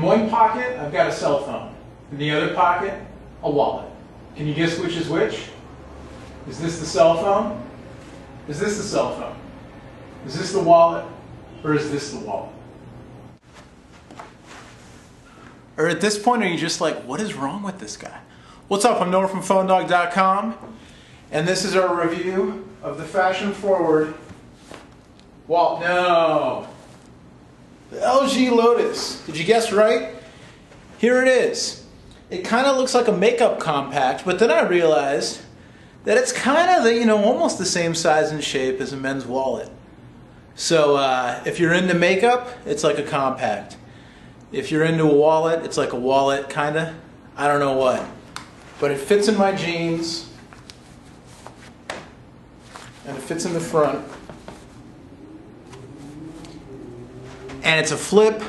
one pocket, I've got a cell phone. In the other pocket, a wallet. Can you guess which is which? Is this the cell phone? Is this the cell phone? Is this the wallet? Or is this the wallet? Or at this point, are you just like, what is wrong with this guy? What's up? I'm Noah from PhoneDog.com, and this is our review of the fashion-forward wallet. No! The LG Lotus. Did you guess right? Here it is. It kind of looks like a makeup compact, but then I realized that it's kind of the, almost the same size and shape as a men's wallet. So if you're into makeup, it's like a compact. If you're into a wallet, it's like a wallet, kind of. I don't know what. But it fits in my jeans, and it fits in the front. And it's a flip,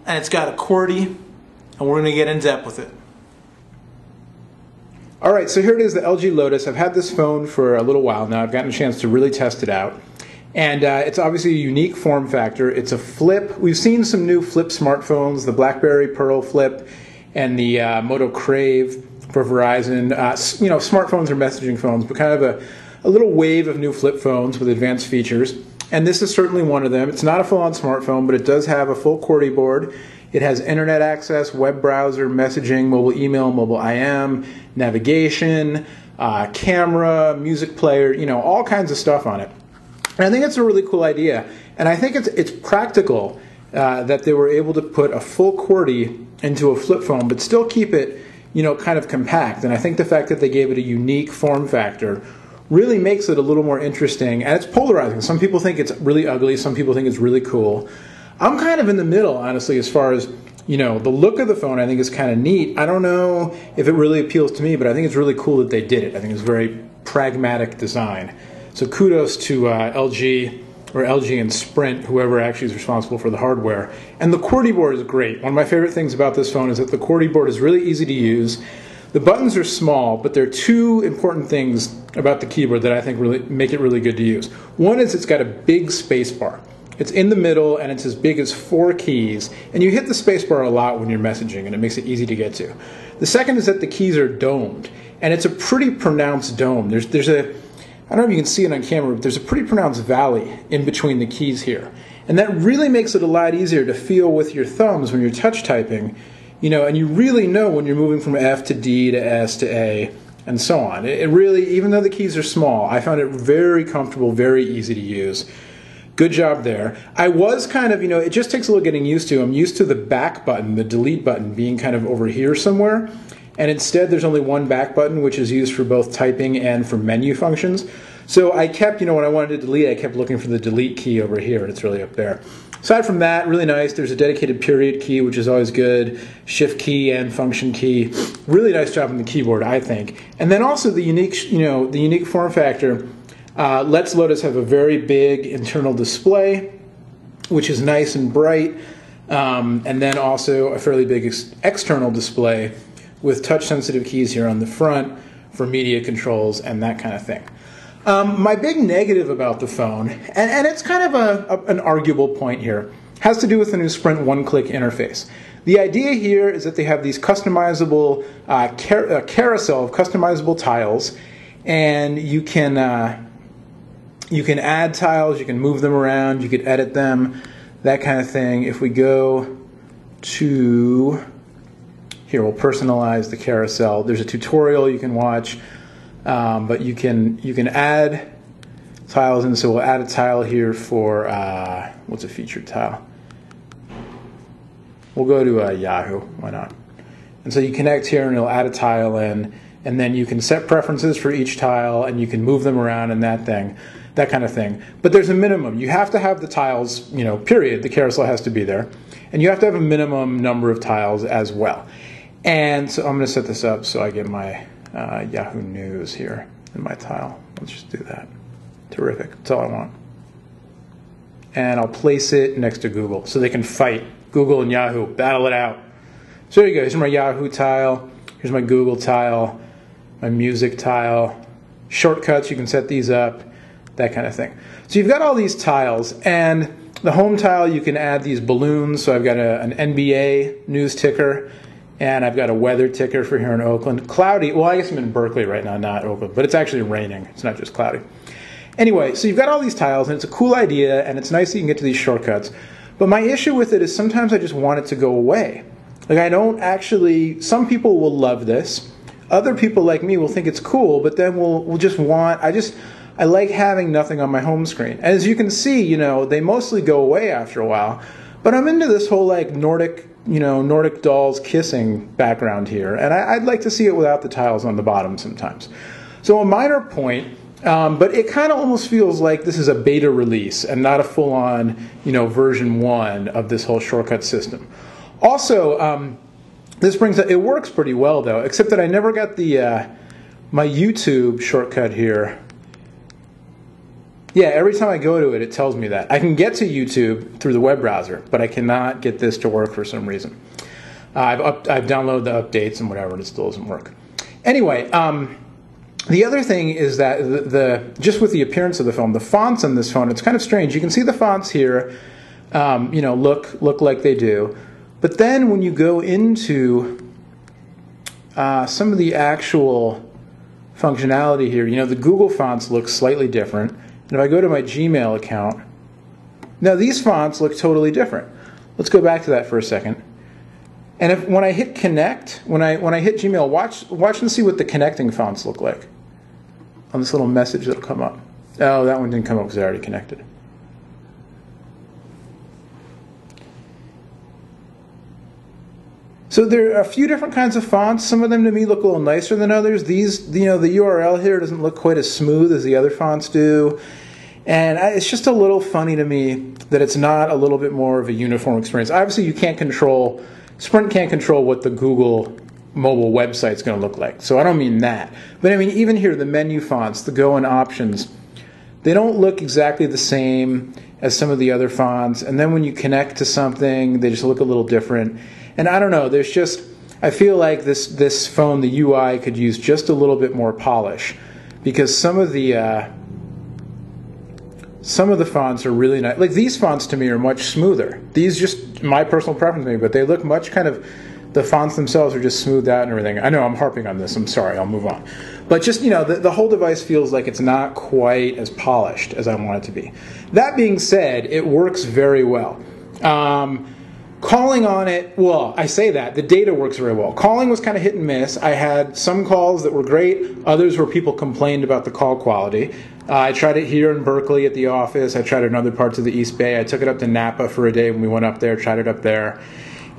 and it's got a QWERTY, and we're going to get in depth with it. Alright, so here it is, the LG Lotus. I've had this phone for a little while now. I've gotten a chance to really test it out. And it's obviously a unique form factor. It's a flip. We've seen some new flip smartphones, the BlackBerry Pearl Flip and the Moto Crave for Verizon. Smartphones are messaging phones, but kind of a little wave of new flip phones with advanced features. And this is certainly one of them. It's not a full-on smartphone, but it does have a full QWERTY board. It has internet access, web browser, messaging, mobile email, mobile IM, navigation, camera, music player, all kinds of stuff on it. And I think it's a really cool idea. And I think it's practical that they were able to put a full QWERTY into a flip phone, but still keep it, kind of compact. And I think the fact that they gave it a unique form factor really makes it a little more interesting. And it's polarizing. Some people think it's really ugly. Some people think it's really cool. I'm kind of in the middle, honestly, as far as, the look of the phone. I think is kind of neat. I don't know if it really appeals to me, but I think it's really cool that they did it. I think it's very pragmatic design. So kudos to LG and Sprint, whoever actually is responsible for the hardware. And the QWERTY board is great. One of my favorite things about this phone is that the QWERTY board is really easy to use. The buttons are small, but there are two important things about the keyboard that I think really make it really good to use. One is it's got a big space bar. It's in the middle, and it's as big as 4 keys. And you hit the space bar a lot when you're messaging, and it makes it easy to get to. The second is that the keys are domed, and it's a pretty pronounced dome. There's a I don't know if you can see it on camera, but there's a pretty pronounced valley in between the keys here. And that really makes it a lot easier to feel with your thumbs when you're touch typing, and you really know when you're moving from F to D to S to A and so on. It really, even though the keys are small, I found it very comfortable, very easy to use. Good job there. I was kind of, it just takes a little getting used to. I'm used to the back button, the delete button, being kind of over here somewhere. And instead, there's only one back button, which is used for both typing and for menu functions. So I kept, when I wanted to delete, I kept looking for the delete key over here, and it's really up there. Aside from that, really nice. There's a dedicated period key, which is always good. Shift key and function key. Really nice job on the keyboard, I think. And then also the unique, the unique form factor lets Lotus have a very big internal display, which is nice and bright, and then also a fairly big external display with touch-sensitive keys here on the front for media controls and that kind of thing. My big negative about the phone, and it's kind of an arguable point here, has to do with the new Sprint one-click interface. The idea here is that they have these customizable carousel of customizable tiles, and you can add tiles, you can move them around, you can edit them, that kind of thing. If we go to here, we'll personalize the carousel. There's a tutorial you can watch, but you can add tiles in. So we'll add a tile here for what's a featured tile? We'll go to Yahoo. Why not? And so you connect here, and it'll add a tile in, and then you can set preferences for each tile, and you can move them around and that kind of thing. But there's a minimum. You have to have the tiles, period. The carousel has to be there, and you have to have a minimum number of tiles as well. And so I'm going to set this up so I get my Yahoo News here in my tile. Let's just do that. Terrific. That's all I want. And I'll place it next to Google so they can fight. Google and Yahoo, battle it out. So there you go. Here's my Yahoo tile. Here's my Google tile. My music tile. Shortcuts, you can set these up. That kind of thing. So you've got all these tiles, and The home tile, you can add these balloons. So I've got an NBA news ticker, and I've got a weather ticker for here in Oakland. Cloudy, well, I guess I'm in Berkeley right now, not Oakland, but it's actually raining. It's not just cloudy. Anyway, so you've got all these tiles, and it's a cool idea, and it's nice that you can get to these shortcuts. But my issue with it is sometimes I just want it to go away. Like, I don't actually, some people will love this. Other people like me will think it's cool, but then will just want, I like having nothing on my home screen. As you can see, you know, they mostly go away after a while. But I'm into this whole like Nordic dolls kissing background here, and I'd like to see it without the tiles on the bottom sometimes. So a minor point, but it kind of almost feels like this is a beta release and not a full-on, you know, version 1 of this whole shortcut system. Also, this brings up, it works pretty well though, except that I never got the my YouTube shortcut here. Yeah, every time I go to it, it tells me that. I can get to YouTube through the web browser, but I cannot get this to work for some reason. I've downloaded the updates and whatever, and it still doesn't work. Anyway, the other thing is that just with the appearance of the phone, the fonts on this phone, it's kind of strange. You can see the fonts here, you know, look like they do. But then when you go into some of the actual functionality here, you know, the Google fonts look slightly different. And if I go to my Gmail account, now these fonts look totally different. Let's go back to that for a second. And when I hit connect, when I hit Gmail, watch and see what the connecting fonts look like on this little message that'll come up. Oh, that one didn't come up because I already connected. So there are a few different kinds of fonts. Some of them to me look a little nicer than others. These, you know, the URL here doesn't look quite as smooth as the other fonts do. And it's just a little funny to me that it's not a little bit more of a uniform experience. Obviously, you can't control, Sprint can't control what the Google mobile website's going to look like. So I don't mean that. But I mean, even here, the menu fonts, the Go and options, they don't look exactly the same as some of the other fonts. And then when you connect to something, they just look a little different. And I don't know, there's just, I feel like this phone, the UI, could use just a little bit more polish, because some of the fonts are really nice. Like these fonts to me are much smoother. These just my personal preference maybe, but they look much kind of, the fonts themselves are just smoothed out and everything. I know I'm harping on this, I'm sorry, I'll move on. But just, you know, the whole device feels like it's not quite as polished as I want it to be. That being said, it works very well. Calling on it, well, I say that, the data works very well. Calling was kind of hit and miss. I had some calls that were great, others where people complained about the call quality. I tried it here in Berkeley at the office. I tried it in other parts of the East Bay. I took it up to Napa for a day when we went up there, tried it up there.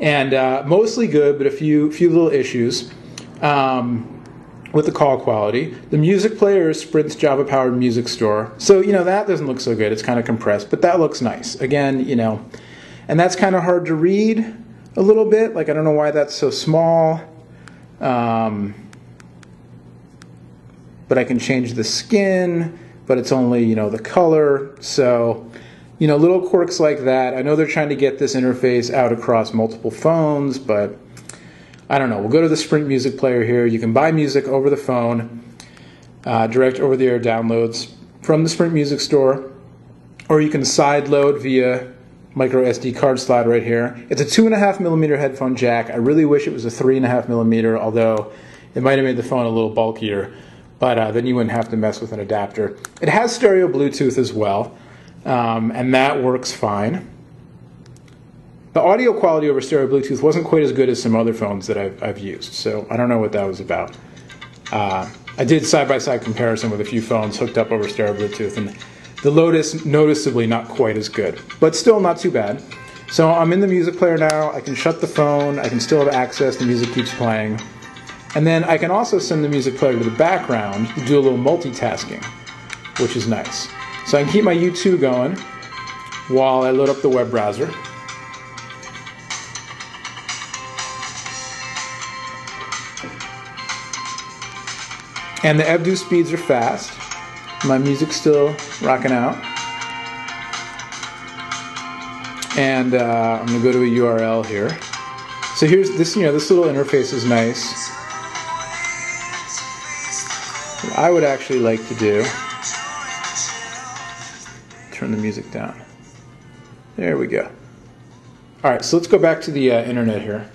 And mostly good, but a few little issues with the call quality. The music player is Sprint's Java-powered music store. So, you know, that doesn't look so good. It's kind of compressed, but that looks nice. Again, you know, and that's kind of hard to read a little bit. Like, I don't know why that's so small. But I can change the skin, but it's only, you know, the color. So, you know, little quirks like that. I know they're trying to get this interface out across multiple phones, but I don't know. We'll go to the Sprint music player here. You can buy music over the phone, direct over-the-air downloads from the Sprint music store, or you can side load via micro SD card slot right here. It's a 2.5mm headphone jack. I really wish it was a 3.5mm, although it might have made the phone a little bulkier, but then you wouldn't have to mess with an adapter. It has stereo Bluetooth as well, and that works fine. The audio quality over stereo Bluetooth wasn't quite as good as some other phones that I've used, so I don't know what that was about. I did side-by-side comparison with a few phones hooked up over stereo Bluetooth, and the Lotus, noticeably not quite as good, but still not too bad. So I'm in the music player now. I can shut the phone. I can still have access. The music keeps playing. And then I can also send the music player to the background to do a little multitasking, which is nice. So I can keep my U2 going while I load up the web browser. And the EVDU speeds are fast. My music's still rocking out. And I'm going to go to a URL here. So here's this, you know, this little interface is nice. What I would actually like to do, turn the music down. There we go. All right, so let's go back to the internet here.